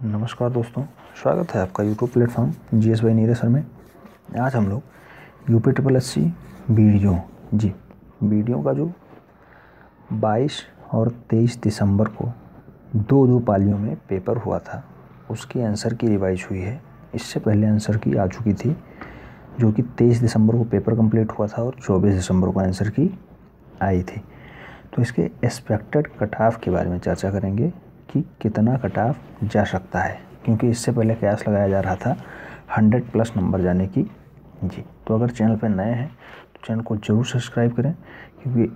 नमस्कार दोस्तों, स्वागत है आपका YouTube platform GS by Neeraj sir में। आज हम लोग यूपी ट्रिपल एससी वीडियो का जो 22 और 23 दिसंबर को दो पालियों में पेपर हुआ था, उसके आंसर की रिवाइज हुई है। इससे पहले आंसर की आ चुकी थी, जो कि 23 दिसंबर को पेपर कंप्लीट हुआ था और 24 दिसंबर को आंसर की आई थी। तो इसके एक्सपेक्टेड कट ऑफ के बारे में चर्चा करेंगे कि कितना कट ऑफ जा सकता है, क्योंकि इससे पहले कयास लगाया जा रहा था 100+ नंबर जाने की। तो अगर चैनल पर नए हैं तो चैनल को ज़रूर सब्सक्राइब करें, क्योंकि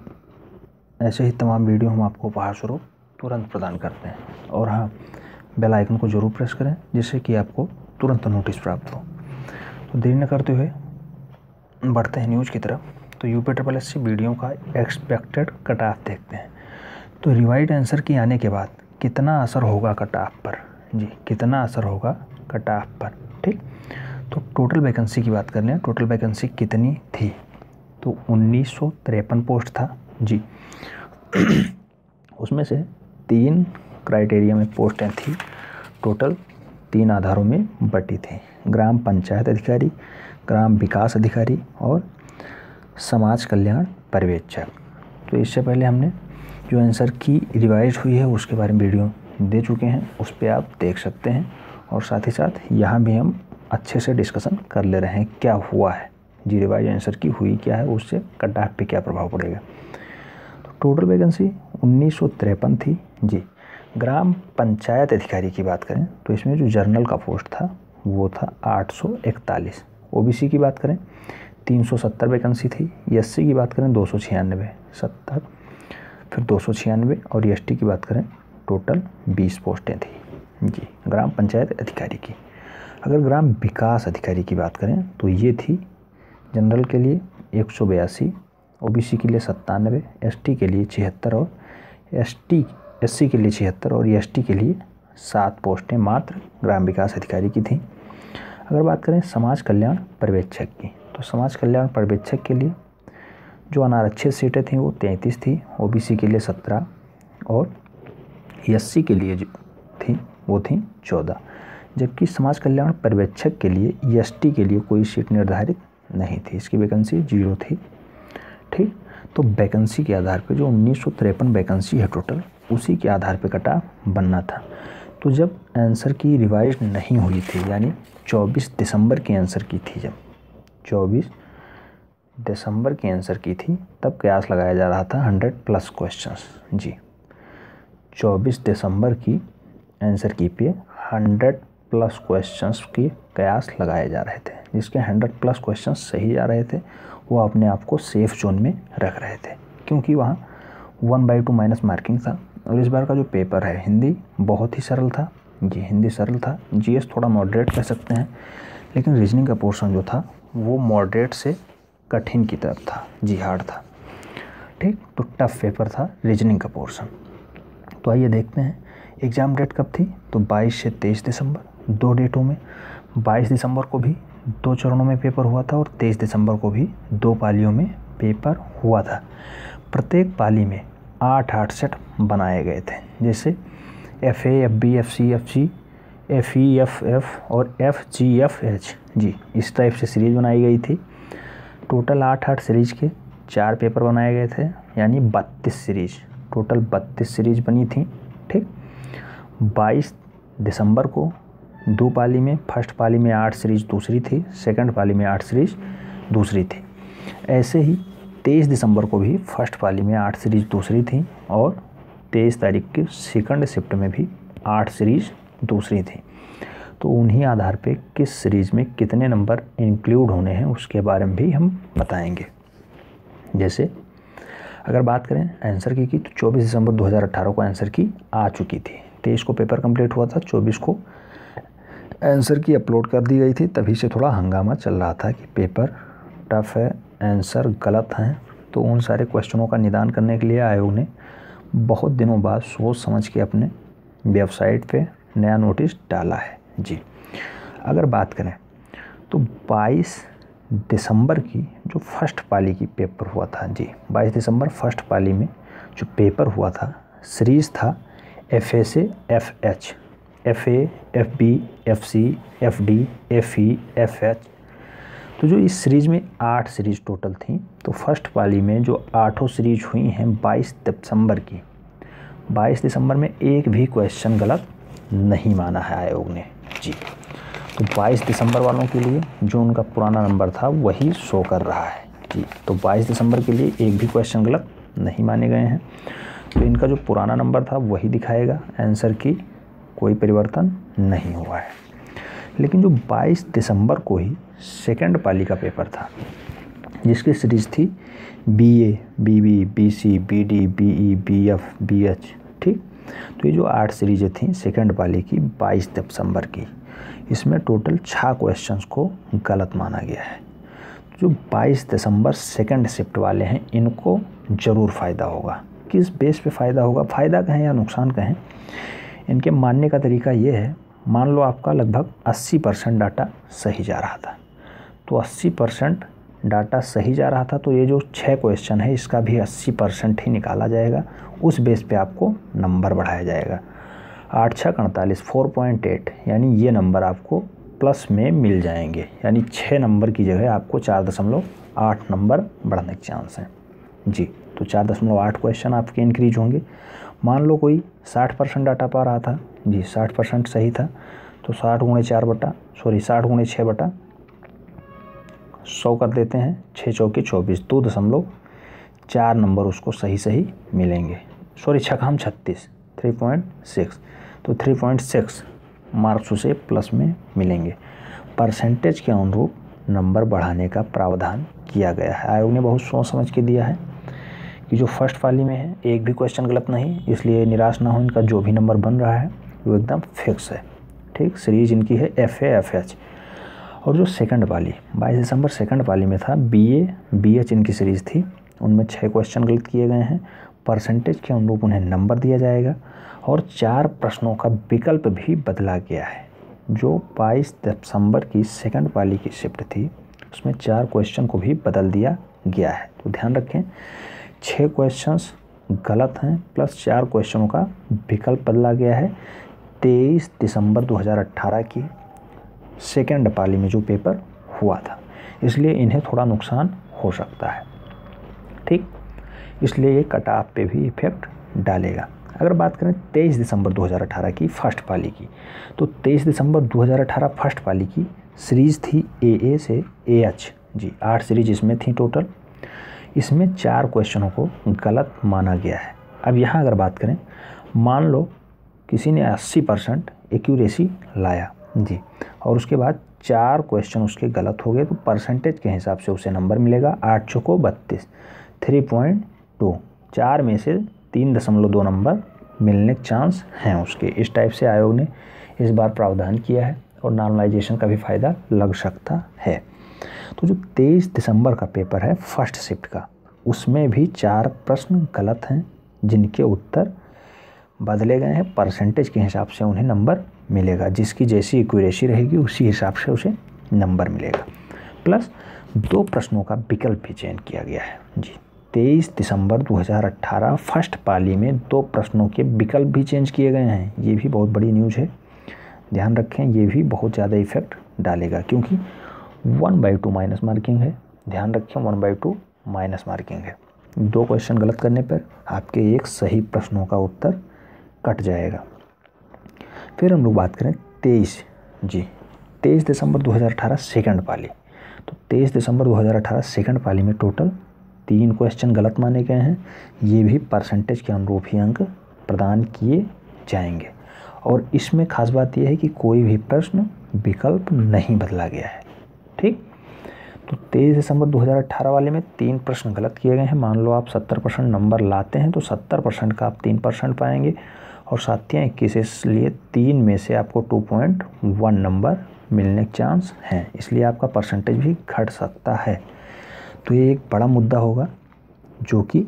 ऐसे ही तमाम वीडियो हम आपको उपहार स्वरूप तुरंत प्रदान करते हैं। और हाँ, बेल आइकन को ज़रूर प्रेस करें, जिससे कि आपको तुरंत नोटिस प्राप्त हो। तो देरी न करते हुए बढ़ते हैं न्यूज़ की तरफ। तो यूपी ट्रिपल एससी वीडियो का एक्सपेक्टेड कट ऑफ देखते हैं। तो रिवाइड आंसर की आने के बाद कितना असर होगा कट ऑफ पर, कितना असर होगा कट ऑफ पर। ठीक, तो टोटल वैकेंसी की बात कर लें। टोटल वैकेंसी कितनी थी? तो 1953 पोस्ट था उसमें से 3 क्राइटेरिया में पोस्टें थी। टोटल 3 आधारों में बटी थी: ग्राम पंचायत अधिकारी, ग्राम विकास अधिकारी और समाज कल्याण पर्यवेक्षक। तो इससे पहले हमने जो आंसर की रिवाइज हुई है उसके बारे में वीडियो दे चुके हैं, उस पर आप देख सकते हैं। और साथ ही साथ यहाँ भी हम अच्छे से डिस्कशन कर ले रहे हैं क्या हुआ है, रिवाइज आंसर की हुई क्या है, उससे कट ऑफ पे क्या प्रभाव पड़ेगा। तो टोटल वैकेंसी 1953 थी ग्राम पंचायत अधिकारी की बात करें तो इसमें जो जर्नल का पोस्ट था वो था 841। ओबीसी की बात करें 370 वैकेंसी थी। एससी की बात करें 296, 70 फिर 296, और एसटी की बात करें टोटल 20 पोस्टें थी ग्राम पंचायत अधिकारी की। अगर ग्राम विकास अधिकारी की बात करें तो ये थी जनरल के लिए 182, ओबीसी के लिए 97, एसटी के लिए 76 और एससी के लिए 76 और एसटी के लिए 7 पोस्टें मात्र ग्राम विकास अधिकारी की थी। अगर बात करें समाज कल्याण पर्यवेक्षक की, तो समाज कल्याण पर्यवेक्षक के लिए जो अनारक्षित सीटें थीं वो 33 थी, ओबीसी के लिए 17 और एससी के लिए जो थी वो थी 14। जबकि समाज कल्याण पर्यवेक्षक के लिए एसटी के लिए कोई सीट निर्धारित नहीं थी, इसकी वैकेंसी 0 थी। ठीक, तो वैकेंसी के आधार पे जो 1953 वैकेंसी है टोटल, उसी के आधार पे कट ऑफ बनना था। तो जब आंसर की रिवाइज नहीं हुई थी, यानी 24 दिसंबर की आंसर की थी, जब 24 दिसंबर की आंसर की थी, तब कयास लगाया जा रहा था 100+ क्वेश्चंस। 24 दिसंबर की आंसर की पे 100+ क्वेश्चंस की कयास लगाए जा रहे थे, जिसके 100+ क्वेश्चंस सही जा रहे थे। वो अपने आप को सेफ जोन में रख रहे थे, क्योंकि वहाँ 1/2 माइनस मार्किंग था। और इस बार का जो पेपर है हिंदी बहुत ही सरल था। हिंदी सरल था। जीएस थोड़ा मॉडरेट कह सकते हैं, लेकिन रीजनिंग का पोर्शन जो था वो मॉडरेट से कठिन की तरफ था, हार्ड था। ठीक, तो टफ पेपर था रीजनिंग का पोर्शन। तो आइए देखते हैं एग्ज़ाम डेट कब थी। तो 22 से 23 दिसंबर, 2 डेटों में। 22 दिसंबर को भी 2 चरणों में पेपर हुआ था और 23 दिसंबर को भी 2 पालियों में पेपर हुआ था। प्रत्येक पाली में 8 सेट बनाए गए थे, जैसे FA, FB, FC, FG, FE, FF और FGFH इस टाइप से सीरीज़ बनाई गई थी। टोटल 8 सीरीज़ के 4 पेपर बनाए गए थे, यानी 32 सीरीज़, टोटल 32 सीरीज़ बनी थी। ठीक, 22 दिसंबर को 2 पाली में, फर्स्ट पाली में 8 सीरीज़ दूसरी थी, सेकंड पाली में 8 सीरीज़ दूसरी थी। ऐसे ही 23 दिसंबर को भी फर्स्ट पाली में 8 सीरीज़ दूसरी थी और 23 तारीख की सेकंड शिफ्ट में भी 8 सीरीज़ दूसरी थी। तो उन्हीं आधार पे किस सीरीज़ में कितने नंबर इंक्लूड होने हैं उसके बारे में भी हम बताएंगे। जैसे अगर बात करें आंसर की तो 24 दिसंबर 2018 को आंसर की आ चुकी थी। 23 को पेपर कंप्लीट हुआ था, 24 को आंसर की अपलोड कर दी गई थी। तभी से थोड़ा हंगामा चल रहा था कि पेपर टफ है, आंसर गलत हैं। तो उन सारे क्वेश्चनों का निदान करने के लिए आयोग ने बहुत दिनों बाद सोच समझ के अपने वेबसाइट पे नया नोटिस डाला है। अगर बात करें तो 22 दिसंबर की जो फर्स्ट पाली की पेपर हुआ था 22 दिसंबर फर्स्ट पाली में जो पेपर हुआ था, सीरीज़ था FA से FH, FA, FB, FC, FD, FE, FH। तो जो इस सीरीज़ में 8 सीरीज़ टोटल थी, तो फर्स्ट पाली में जो 8 सीरीज हुई हैं 22 दिसंबर की, 22 दिसंबर में एक भी क्वेश्चन गलत नहीं माना है आयोग ने जी। तो 22 दिसंबर वालों के लिए जो उनका पुराना नंबर था वही शो कर रहा है जी। तो 22 दिसंबर के लिए एक भी क्वेश्चन गलत नहीं माने गए हैं, तो इनका जो पुराना नंबर था वही दिखाएगा, आंसर की कोई परिवर्तन नहीं हुआ है। लेकिन जो 22 दिसंबर को ही सेकंड पाली का पेपर था, जिसकी सीरीज़ थी BA, BB, BC, BD, BE, BF, BH, ठीक। तो ये जो 8 सीरीज़ें थी सेकंड पाली की 22 दिसंबर की, इसमें टोटल 6 क्वेश्चंस को गलत माना गया है। जो 22 दिसंबर सेकंड शिफ्ट वाले हैं इनको ज़रूर फ़ायदा होगा। किस बेस पे फ़ायदा होगा, फ़ायदा कहें या नुकसान कहें, इनके मानने का तरीका ये है, मान लो आपका लगभग 80% डाटा सही जा रहा था, तो 80% डाटा सही जा रहा था, तो ये जो 6 क्वेश्चन है इसका भी 80% ही निकाला जाएगा, उस बेस पे आपको नंबर बढ़ाया जाएगा। 8 6 48 4.8, यानी ये नंबर आपको प्लस में मिल जाएंगे, यानी 6 नंबर की जगह आपको 4.8 नंबर बढ़ने के चांस हैं जी। तो 4.8 क्वेश्चन आपके इंक्रीज होंगे। मान लो कोई 60% डाटा पा रहा था जी, 60% सही था, तो 60 × 6 कर देते हैं, 6 चौके 24, 2.4 नंबर उसको सही मिलेंगे। 36 3.6, तो 3.6 मार्क्स उसे प्लस में मिलेंगे। परसेंटेज के अनुरूप नंबर बढ़ाने का प्रावधान किया गया है। आयोग ने बहुत सोच समझ के दिया है कि जो फर्स्ट पाली में है एक भी क्वेश्चन गलत नहीं, इसलिए निराश ना हो, इनका जो भी नंबर बन रहा है वो एकदम फिक्स है, ठीक। सीरीज इनकी है FA, FH। और जो सेकंड पाली 22 दिसंबर सेकंड पाली में था BA, BH इनकी सीरीज़ थी, उनमें 6 क्वेश्चन गलत किए गए हैं। परसेंटेज के अनुरूप उन्हें नंबर दिया जाएगा और 4 प्रश्नों का विकल्प भी बदला गया है। जो 22 दिसंबर की सेकंड पाली की शिफ्ट थी उसमें 4 क्वेश्चन को भी बदल दिया गया है। तो ध्यान रखें, 6 क्वेश्चंस गलत हैं प्लस 4 क्वेश्चनों का विकल्प बदला गया है। 23 दिसंबर 2018 की सेकंड पाली में जो पेपर हुआ था, इसलिए इन्हें थोड़ा नुकसान हो सकता है, ठीक। इसलिए ये कट ऑफ पे भी इफेक्ट डालेगा। अगर बात करें 23 दिसंबर 2018 की फर्स्ट पाली की, तो 23 दिसंबर 2018 फर्स्ट पाली की सीरीज़ थी AA से AH जी। 8 सीरीज इसमें थी टोटल, इसमें 4 क्वेश्चनों को गलत माना गया है। अब यहाँ अगर बात करें, मान लो किसी ने 80% एक्यूरेसी लाया जी, और उसके बाद 4 क्वेश्चन उसके गलत हो गए, तो परसेंटेज के हिसाब से उसे नंबर मिलेगा 8 चौको 32, 3.2। 4 में से 3.2 नंबर मिलने के चांस हैं उसके। इस टाइप से आयोग ने इस बार प्रावधान किया है और नॉर्मलाइजेशन का भी फ़ायदा लग सकता है। तो जो 23 दिसंबर का पेपर है फर्स्ट शिफ्ट का, उसमें भी 4 प्रश्न गलत हैं जिनके उत्तर बदले गए हैं। परसेंटेज के हिसाब से उन्हें नंबर मिलेगा, जिसकी जैसी एक्यूरेसी रहेगी उसी हिसाब से उसे नंबर मिलेगा। प्लस 2 प्रश्नों का विकल्प भी चयन किया गया है जी। 23 दिसंबर 2018 फर्स्ट पाली में 2 प्रश्नों के विकल्प भी चेंज किए गए हैं। ये भी बहुत बड़ी न्यूज़ है, ध्यान रखें, ये भी बहुत ज़्यादा इफेक्ट डालेगा, क्योंकि 1/2 माइनस मार्किंग है। ध्यान रखें, 1/2 माइनस मार्किंग है। 2 क्वेश्चन गलत करने पर आपके एक सही प्रश्नों का उत्तर कट जाएगा। फिर हम लोग बात करें 23 दिसंबर 2018 सेकंड पाली। तो 23 दिसंबर 2018 सेकंड पाली में टोटल 3 क्वेश्चन गलत माने गए हैं। ये भी परसेंटेज के अनुरूप ही अंक प्रदान किए जाएंगे, और इसमें खास बात यह है कि कोई भी प्रश्न विकल्प नहीं बदला गया है, ठीक। तो 23 दिसंबर 2018 वाले में 3 प्रश्न गलत किए गए हैं। मान लो आप 70% नंबर लाते हैं तो 70% का आप 3% पाएंगे, और 7 या 21, इसलिए 3 में से आपको 2.1 नंबर मिलने के चांस हैं, इसलिए आपका परसेंटेज भी घट सकता है। तो ये एक बड़ा मुद्दा होगा जो कि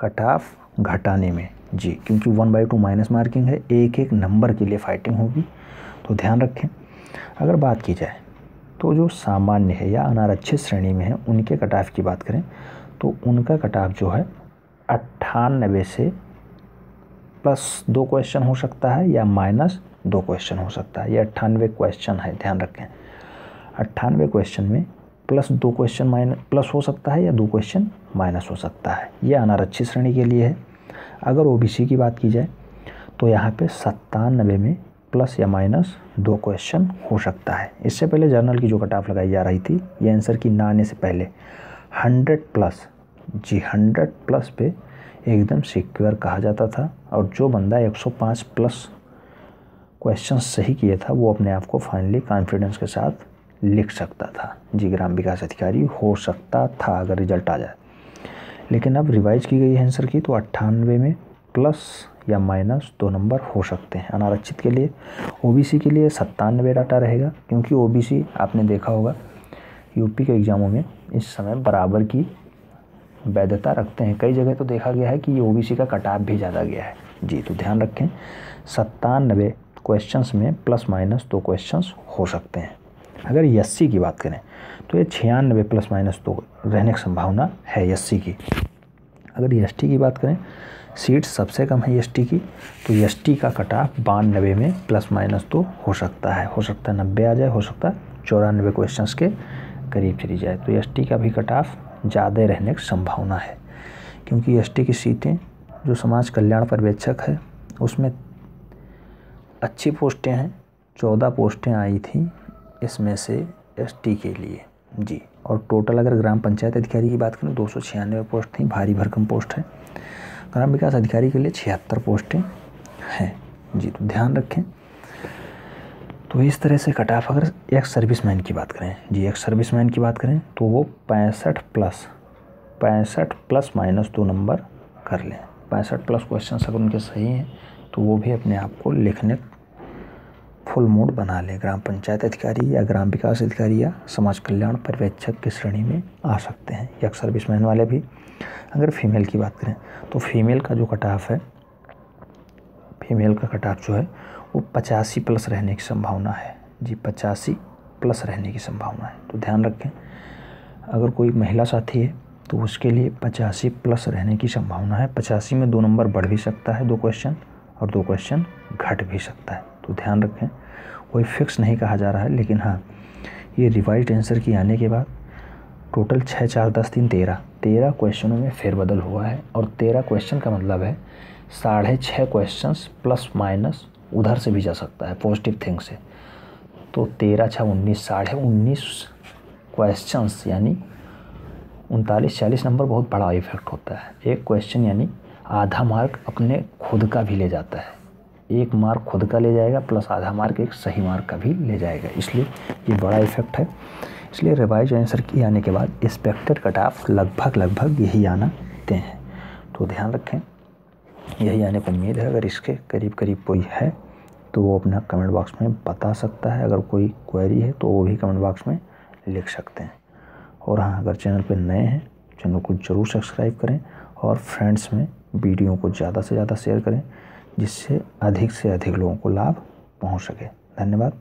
कट ऑफ घटाने में जी, क्योंकि 1/2 माइनस मार्किंग है, एक नंबर के लिए फाइटिंग होगी, तो ध्यान रखें। अगर बात की जाए तो जो सामान्य है या अनारक्षित श्रेणी में है उनके कट ऑफ की बात करें तो उनका कट ऑफ जो है 98 से +2 क्वेश्चन हो सकता है या 2 क्वेश्चन हो सकता है। ये 98 क्वेश्चन है, ध्यान रखें। 98 क्वेश्चन में प्लस 2 क्वेश्चन प्लस हो सकता है या 2 क्वेश्चन माइनस हो सकता है। ये अनारक्षित श्रेणी के लिए है। अगर ओबीसी की बात की जाए तो यहाँ पे 97 में प्लस या माइनस 2 क्वेश्चन हो सकता है। इससे पहले जर्नल की जो कट ऑफ लगाई जा रही थी, ये आंसर की ना आने से पहले 100 प्लस, जी 100 प्लस पे एकदम सिक्योर कहा जाता था, और जो बंदा 105 प्लस क्वेश्चन सही किए था वो अपने आप को फाइनली कॉन्फिडेंस के साथ लिख सकता था। जी ग्राम विकास अधिकारी हो सकता था अगर रिजल्ट आ जाए। लेकिन अब रिवाइज की गई है आंसर की, तो 98 में प्लस या माइनस 2 नंबर हो सकते हैं अनारक्षित के लिए। ओबीसी के लिए 97 डाटा रहेगा, क्योंकि ओबीसी आपने देखा होगा यूपी के एग्ज़ामों में इस समय बराबर की वैधता रखते हैं। कई जगह तो देखा गया है कि ये ओबीसी का कट ऑफ भी ज़्यादा गया है। जी तो ध्यान रखें, 97 क्वेश्चंस में प्लस माइनस 2 क्वेश्चंस हो सकते हैं। अगर एससी की बात करें तो ये 96 प्लस माइनस 2 रहने की संभावना है एससी की। अगर एसटी की बात करें, सीट सबसे कम है एसटी की, तो एसटी का कट ऑफ 92 में प्लस माइनस 2 हो सकता है। 90 आ जाए, हो सकता है 94 क्वेश्चंस के करीब चली जाए। तो एसटी का भी कट ऑफ ज़्यादा रहने की संभावना है, क्योंकि एसटी की सीटें जो समाज कल्याण पर्यवेक्षक है उसमें अच्छी पोस्टें हैं। 14 पोस्टें आई थी इसमें से एसटी के लिए। जी और टोटल अगर ग्राम पंचायत अधिकारी की बात करें 296 पोस्ट थी, भारी भरकम पोस्ट है। ग्राम विकास अधिकारी के लिए 76 पोस्टें हैं। जी तो ध्यान रखें। तो इस तरह से कट ऑफ। अगर एक्स सर्विसमैन की बात करें, जी एक्स सर्विसमैन की बात करें तो वो 65 प्लस माइनस 2 नंबर कर लें। 65 प्लस क्वेश्चन अगर उनके सही हैं तो वो भी अपने आप को लिखने फुल मोड बना लें। ग्राम पंचायत अधिकारी या ग्राम विकास अधिकारी या समाज कल्याण पर्यवेक्षक की श्रेणी में आ सकते हैं। एक्स सर्विसमैन वाले भी। अगर फीमेल की बात करें तो फीमेल का जो कट ऑफ है, फीमेल का कट ऑफ जो है वो 85 प्लस रहने की संभावना है। जी 85 प्लस रहने की संभावना है। तो ध्यान रखें, अगर कोई महिला साथी है तो उसके लिए 85 प्लस रहने की संभावना है। 85 में 2 नंबर बढ़ भी सकता है 2 क्वेश्चन, और 2 क्वेश्चन घट भी सकता है। तो ध्यान रखें, कोई फिक्स नहीं कहा जा रहा है, लेकिन हाँ ये रिवाइज्ड आंसर की आने के बाद टोटल 6, 4, 10, 3, 13 क्वेश्चनों में फेरबदल हुआ है। और 13 क्वेश्चन का मतलब है 6.5 क्वेश्चंस प्लस माइनस उधर से भी जा सकता है पॉजिटिव थिंग से। तो 13 × 19, 19.5 क्वेश्चंस यानी 39-40 नंबर बहुत बड़ा इफेक्ट होता है। एक क्वेश्चन यानी आधा मार्क अपने खुद का भी ले जाता है। 1 मार्क खुद का ले जाएगा प्लस आधा मार्क एक सही मार्क का भी ले जाएगा, इसलिए ये बड़ा इफेक्ट है। इसलिए रिवाइज आंसर की आने के बाद एक्सपेक्टेड कट ऑफ लगभग यही आना देते हैं। तो ध्यान रखें, यही आने को उम्मीद है। अगर इसके करीब कोई है तो वो अपना कमेंट बॉक्स में बता सकता है। अगर कोई क्वेरी है तो वो भी कमेंट बॉक्स में लिख सकते हैं। और हाँ, अगर चैनल पर नए हैं चैनल को ज़रूर सब्सक्राइब करें और फ्रेंड्स में वीडियो को ज़्यादा से ज़्यादा शेयर करें, जिससे अधिक से अधिक लोगों को लाभ पहुंच सके। धन्यवाद।